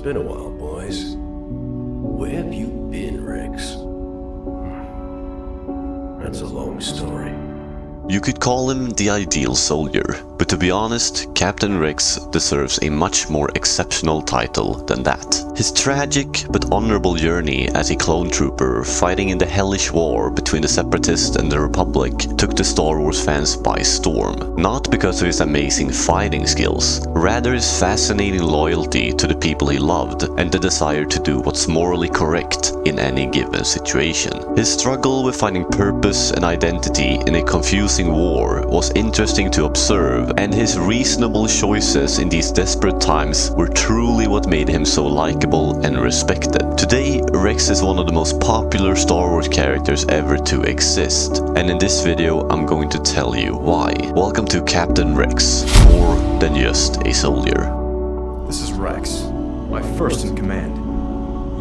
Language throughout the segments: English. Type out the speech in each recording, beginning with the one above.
been a while, boys. Where have you been, Rex? That's a long story. You could call him the ideal soldier, but to be honest, Captain Rex deserves a much more exceptional title than that. His tragic but honorable journey as a clone trooper fighting in the hellish war between the separatists and the Republic took the Star Wars fans by storm. Not because of his amazing fighting skills, rather his fascinating loyalty to the people he loved and the desire to do what's morally correct in any given situation. His struggle with finding purpose and identity in a confusing war was interesting to observe, and his reasonable choices in these desperate times were truly what made him so likable and respected. Today, Rex is one of the most popular Star Wars characters ever to exist, and in this video I'm going to tell you why. Welcome to Captain Rex, more than just a soldier. This is Rex, my first in command.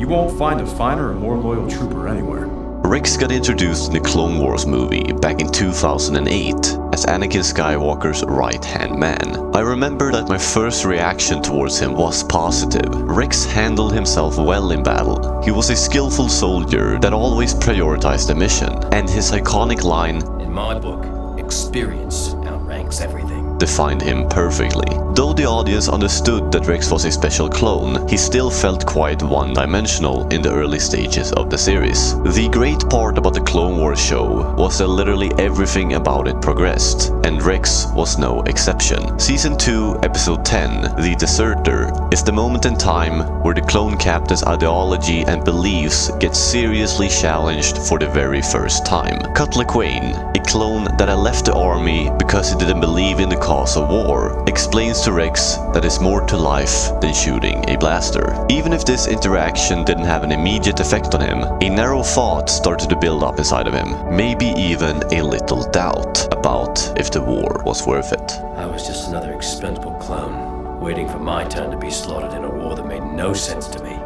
You won't find a finer or more loyal trooper anywhere. Rex got introduced in the Clone Wars movie back in 2008 as Anakin Skywalker's right-hand man. I remember that my first reaction towards him was positive. Rex handled himself well in battle. He was a skillful soldier that always prioritized the mission, and his iconic line, In my book, experience outranks everything, defined him perfectly. Though the audience understood that Rex was a special clone, he still felt quite one-dimensional in the early stages of the series. The great part about the Clone Wars show was that literally everything about it progressed, and Rex was no exception. Season 2, Episode 10, The Deserter, is the moment in time where the clone captain's ideology and beliefs get seriously challenged for the very first time. Cutler Quain, a clone that had left the army because he didn't believe in the cause of war, explains to Rex that there's more to life than shooting a blaster. Even if this interaction didn't have an immediate effect on him, a narrow thought started to build up inside of him, maybe even a little doubt about if the war was worth it. I was just another expendable clone, waiting for my turn to be slaughtered in a war that made no sense to me.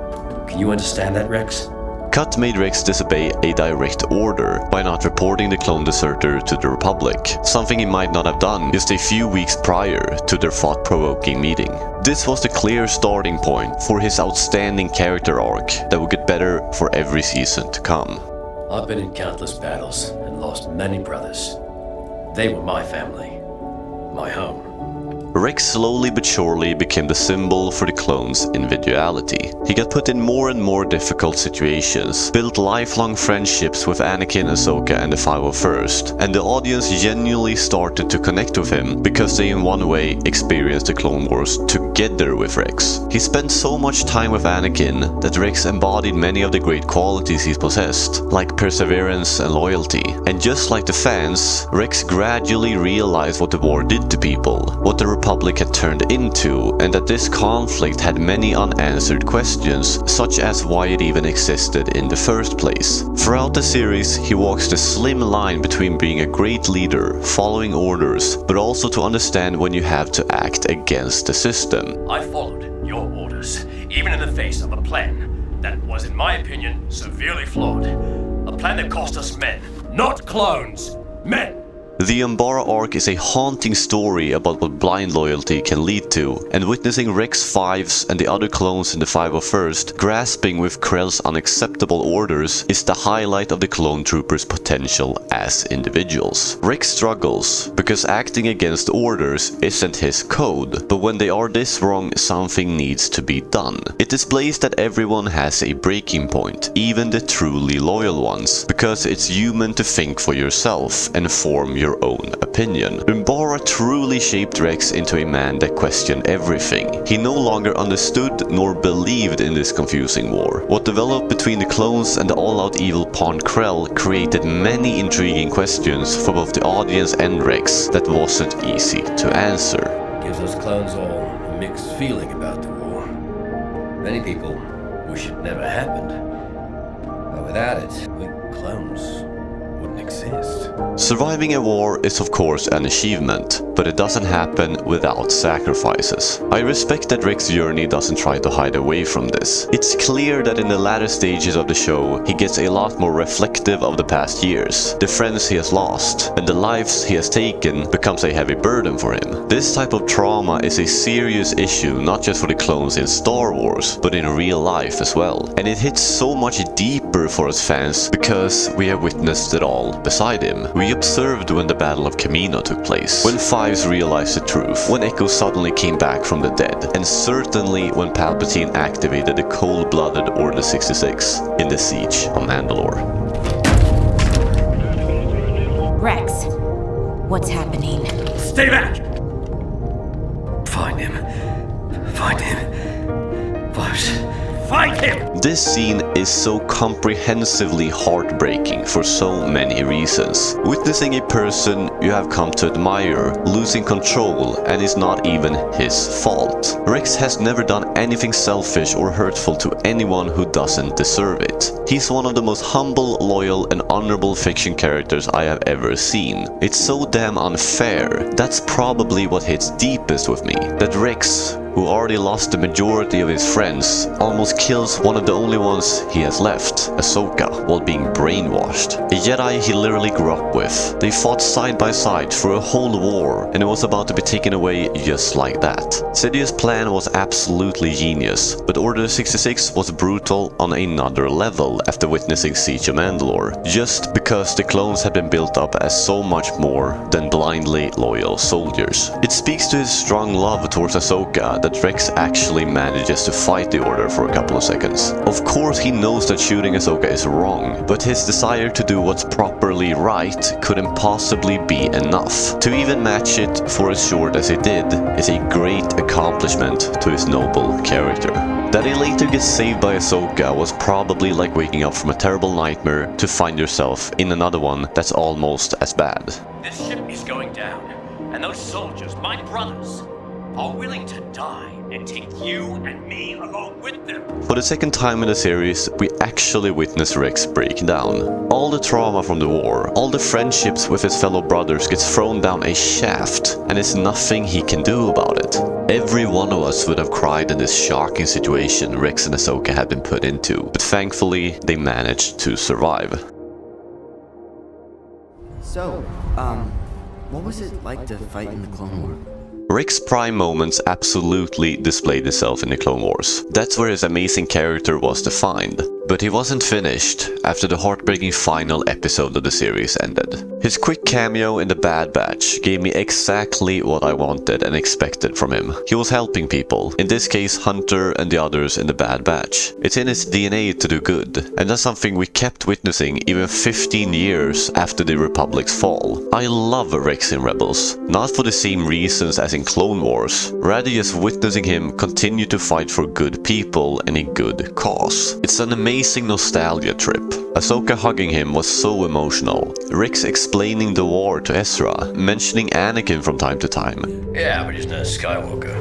Can you understand that, Rex? Cut made Rex disobey a direct order by not reporting the clone deserter to the Republic, something he might not have done just a few weeks prior to their thought-provoking meeting. This was the clear starting point for his outstanding character arc that would get better for every season to come. I've been in countless battles and lost many brothers. They were my family, my home. Rex slowly but surely became the symbol for the clones' individuality. He got put in more and more difficult situations, built lifelong friendships with Anakin, Ahsoka and the 501st, and the audience genuinely started to connect with him because they in one way experienced the Clone Wars together with Rex. He spent so much time with Anakin that Rex embodied many of the great qualities he possessed, like perseverance and loyalty. And just like the fans, Rex gradually realized what the war did to people, what the Republic had turned into, and that this conflict had many unanswered questions, such as why it even existed in the first place. Throughout the series, he walks the slim line between being a great leader, following orders, but also to understand when you have to act against the system. I followed your orders, even in the face of a plan that was, in my opinion, severely flawed. A plan that cost us men, not clones, men. The Umbara arc is a haunting story about what blind loyalty can lead to, and witnessing Rex 5's and the other clones in the 501st grasping with Krell's unacceptable orders is the highlight of the clone troopers' potential as individuals. Rex struggles because acting against orders isn't his code, but when they are this wrong, something needs to be done. It displays that everyone has a breaking point, even the truly loyal ones, because it's human to think for yourself and form your own opinion. Umbara truly shaped Rex into a man that questioned everything. He no longer understood nor believed in this confusing war. What developed between the clones and the all-out evil pawn Krell created many intriguing questions for both the audience and Rex that wasn't easy to answer. Gives those clones all a mixed feeling about the war. Many people wish it never happened. But without it, we clones wouldn't exist. Surviving a war is of course an achievement, but it doesn't happen without sacrifices. I respect that Rick's journey doesn't try to hide away from this. It's clear that in the latter stages of the show, he gets a lot more reflective of the past years, the friends he has lost, and the lives he has taken becomes a heavy burden for him. This type of trauma is a serious issue not just for the clones in Star Wars, but in real life as well. And it hits so much deeper for us fans because we have witnessed it all beside him. We observed when the Battle of Kamino took place, when Fives realized the truth, when Echo suddenly came back from the dead, and certainly when Palpatine activated the cold-blooded Order 66 in the siege of Mandalore. Rex, what's happening? Stay back! Find him. Find him. Fives. Find him! This scene is so comprehensively heartbreaking for so many reasons. Witnessing a person you have come to admire losing control and it's not even his fault. Rex has never done anything selfish or hurtful to anyone who doesn't deserve it. He's one of the most humble, loyal and honorable fiction characters I have ever seen. It's so damn unfair. That's probably what hits deepest with me. That Rex, who already lost the majority of his friends, almost kills one of the only ones he has left, Ahsoka, while being brainwashed. A Jedi he literally grew up with. They fought side by side through a whole war, and it was about to be taken away just like that. Sidious's plan was absolutely genius, but Order 66 was brutal on another level after witnessing Siege of Mandalore, just because the clones had been built up as so much more than blindly loyal soldiers. It speaks to his strong love towards Ahsoka that Rex actually manages to fight the Order for a couple of seconds. Of course he knows that shooting Ahsoka is wrong, but his desire to do what's properly right couldn't possibly be enough. To even match it for as short as it did is a great accomplishment to his noble character. That he later gets saved by Ahsoka was probably like waking up from a terrible nightmare to find yourself in another one that's almost as bad. This ship is going down, and those soldiers, my brothers, are willing to die and take you and me along with them. For the second time in the series, we actually witness Rex break down. All the trauma from the war, all the friendships with his fellow brothers gets thrown down a shaft, and there's nothing he can do about it. Every one of us would have cried in this shocking situation Rex and Ahsoka had been put into, but thankfully they managed to survive. So, what was it like to fight in the Clone War? Rick's prime moments absolutely displayed itself in the Clone Wars. That's where his amazing character was defined. But he wasn't finished after the heartbreaking final episode of the series ended. His quick cameo in the Bad Batch gave me exactly what I wanted and expected from him. He was helping people, in this case Hunter and the others in the Bad Batch. It's in his DNA to do good, and that's something we kept witnessing even 15 years after the Republic's fall. I love Rex in Rebels, not for the same reasons as in Clone Wars, rather just witnessing him continue to fight for good people and a good cause. It's an amazing nostalgia trip. Ahsoka hugging him was so emotional. Rex explaining the war to Ezra, mentioning Anakin from time to time. Yeah, but he's not a Skywalker.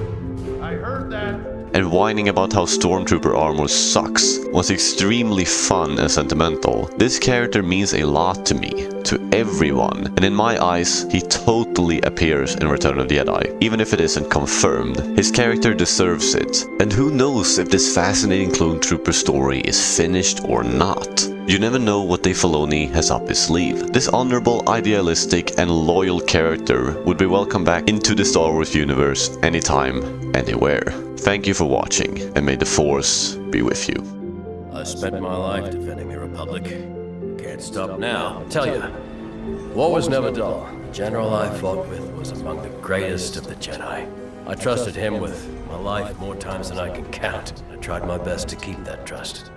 I heard that. And whining about how Stormtrooper armor sucks was extremely fun and sentimental. This character means a lot to me, to everyone, and in my eyes, he totally appears in Return of the Jedi, even if it isn't confirmed. His character deserves it, and who knows if this fascinating clone trooper story is finished or not. You never know what Dave Filoni has up his sleeve. This honorable, idealistic, and loyal character would be welcome back into the Star Wars universe anytime, anywhere. Thank you for watching, and may the Force be with you. I spent my life defending the Republic. Can't stop now. I tell you, war was never dull. The general I fought with was among the greatest of the Jedi. I trusted him with my life more times than I can count. I tried my best to keep that trust.